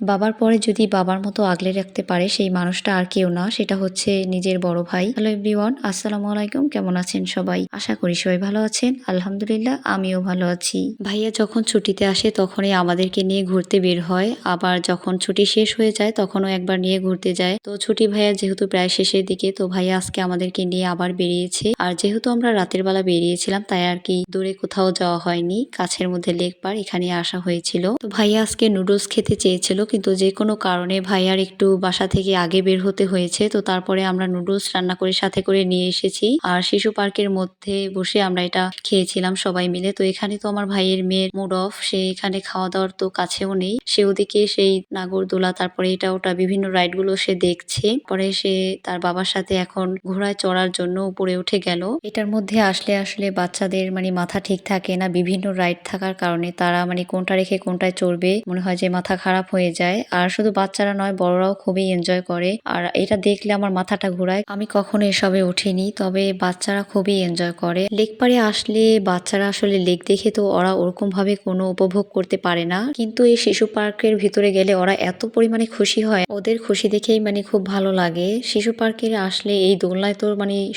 বাবার পরে যদি বাবার মতো আগলে রাখতে পারে সেই মানুষটা আর কেউ না, সেটা হচ্ছে নিজের বড় ভাই। হ্যালো এভরিওয়ান, আসসালামু আলাইকুম। কেমন আছেন সবাই? আশা করি সবাই ভালো আছেন। আলহামদুলিল্লাহ আমিও ভালো আছি। ভাইয়া যখন ছুটিতে আসে তখনই আমাদেরকে নিয়ে ঘুরতে বের হয়, আবার যখন ছুটি শেষ হয়ে যায় তখনও একবার নিয়ে ঘুরতে যায়। তো ছুটি ভাইয়া যেহেতু প্রায় শেষের দিকে, তো ভাইয়া আজকে আমাদেরকে নিয়ে আবার বেরিয়েছে। আর যেহেতু আমরা রাতের বেলা বেরিয়েছিলাম তাই আর কি দূরে কোথাও যাওয়া হয়নি, কাছের মধ্যে লেক পার এখানে আসা হয়েছিল। তো ভাইয়া আজকে নুডলস খেতে চেয়েছিল, কিন্তু যে কোনো কারণে ভাইয়ার একটু বাসা থেকে আগে বের হতে হয়েছে। তো তারপরে আমরা নুডলস রান্না করে সাথে করে নিয়ে এসেছি, আর শিশু পার্কের মধ্যে বসে আমরা এটা খেয়েছিলাম সবাই মিলে। তো এখানে তো আমার ভাইয়ের মেয়ের মুড অফ, সে এখানে খাওয়া দাওয়ার তো কাছেও নেই, সে ওদিকে সেই নাগরদোলা তারপরে এটা ওটা বিভিন্ন রাইড গুলো সে দেখছে। পরে সে তার বাবার সাথে এখন ঘোড়ায় চড়ার জন্য উপরে উঠে গেল। এটার মধ্যে আসলে আসলে বাচ্চাদের মাথা ঠিক থাকে না, বিভিন্ন রাইড থাকার কারণে তারা কোনটা রেখে কোনটায় চড়বে মনে হয় যে মাথা খারাপ হয়ে যায়। আর শুধু বাচ্চারা নয়, বড়রাও খুবই এনজয় করে, আর এটা দেখলে আমার মাথাটা ঘোরায়। আমি কখনো এসবে উঠিনি, তবে বাচ্চারা খুবই এনজয় করে। লেক পারে আসলে বাচ্চারা আসলে লেক দেখে তো ওরা ওরকম ভাবে কোনো উপভোগ করতে পারে না, কিন্তু এই শিশু পার্কের ভিতরে গেলে ওরা এত পরিমাণে খুশি হয়, ওদের খুশি দেখেই খুব ভালো লাগে। শিশু পার্কে আসলে এই দোলনায় তো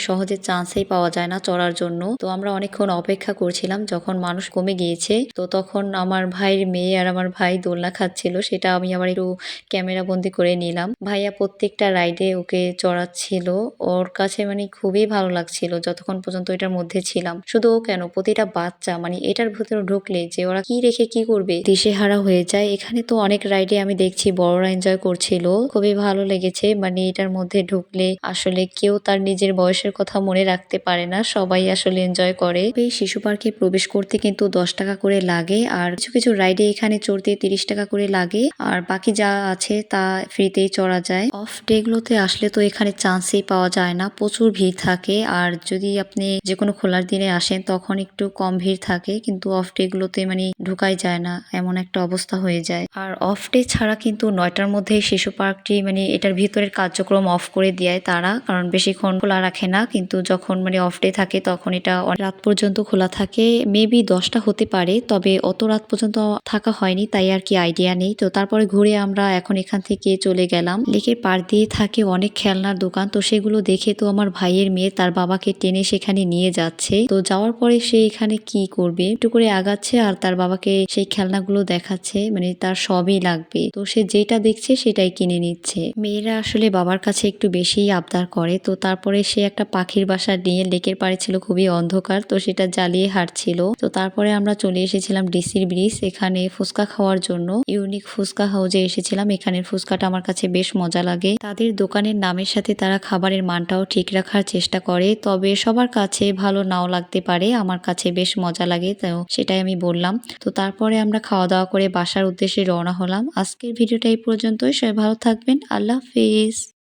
সহজে চান্সই পাওয়া যায় না চড়ার জন্য। তো আমরা অনেকক্ষণ অপেক্ষা করছিলাম, যখন মানুষ কমে গিয়েছে তো তখন আমার ভাইয়ের মেয়ে আর আমার ভাই দোলনা খাচ্ছিল, সেটা আমি আবার একটু ক্যামেরা বন্দি করে নিলাম। ভাইয়া প্রত্যেকটা রাইডে ওকে চড়াচ্ছিল, ওর কাছে খুবই ভালো লাগছিল যতক্ষণ পর্যন্ত এটার মধ্যে ছিলাম। শুধু ও কেন, প্রতিটা বাচ্চা এটার ভিতরে ঢুকলে যে ওরা কি রেখে কি করবে দিশেহারা হয়ে যায়। এখানে তো অনেক রাইডে আমি দেখছি বড়রা এনজয় করছিল, খুবই ভালো লেগেছে। এটার মধ্যে ঢুকলে আসলে কেউ তার নিজের বয়সের কথা মনে রাখতে পারে না, সবাই আসলে এনজয় করে। এই শিশু পার্কে প্রবেশ করতে কিন্তু 10 টাকা করে লাগে, আর কিছু কিছু রাইডে এখানে চড়তে 30 টাকা করে লাগে, আর বাকি যা আছে তা ফ্রিতেই চড়া যায়। অফ ডে গুলোতে আসলে তো এখানে চান্সই পাওয়া যায় না, প্রচুর ভিড় থাকে। আর যদি আপনি যে কোনো খোলার দিনে আসেন তখন একটু কম ভিড় থাকে, কিন্তু অফ ডে গুলোতে ঢুকাই যায় না, এমন একটা অবস্থা হয়ে যায়। আর অফ ডে ছাড়া কিন্তু 9টার মধ্যে শিশু পার্কটি এটার ভিতরের কার্যক্রম অফ করে দেয় তারা, কারণ বেশিক্ষণ খোলা রাখে না। কিন্তু যখন অফ ডে থাকে তখন এটা রাত পর্যন্ত খোলা থাকে। মেবি 10টা হতে পারে, তবে অত রাত পর্যন্ত থাকা হয়নি তাই আর কি আইডিয়া নেই। তো তারপরে ঘুরে আমরা এখন এখান থেকে চলে গেলাম। লেকের পার দিয়ে থাকে অনেক খেলনার দোকান, তো সেগুলো দেখে তো আমার ভাইয়ের মেয়ে তার বাবাকে টেনে সেখানে নিয়ে যাচ্ছে। তো যাওয়ার পরে সে এখানে কি করবে একটু করে আগাচ্ছে, আর তার বাবাকে সেই খেলনাগুলো দেখাচ্ছে, তার সবই লাগবে, তো সে যেটা দেখছে সেটাই কিনে নিচ্ছে। মেয়েরা আসলে বাবার কাছে একটু বেশিই আবদার করে। তো তারপরে সে একটা পাখির বাসা নিয়ে, লেকের পাড়ে ছিল খুবই অন্ধকার, তো সেটা জ্বালিয়ে হাঁটছিল। তো তারপরে আমরা চলে এসেছিলাম ডিসির ব্রিজ, এখানে ফুচকা খাওয়ার জন্য। ইউনিক ফুচকা হাউজে এসেছিলাম, এখানের ফুচকাটা আমার কাছে বেশ মজা লাগে। তাদের দোকানের নামের সাথে তারা খাবারের মানটাও ঠিক রাখার চেষ্টা করে, তবে সবার কাছে ভালো নাও লাগতে পারে, আমার কাছে বেশ মজা লাগে, তো সেটাই আমি বললাম। তো তারপরে আমরা খাওয়া দাওয়া করে বাসার উদ্দেশ্যে রওনা হলাম। আজকের ভিডিওটা এই পর্যন্তই, সবাই ভালো থাকবেন, আল্লাহ হাফিজ।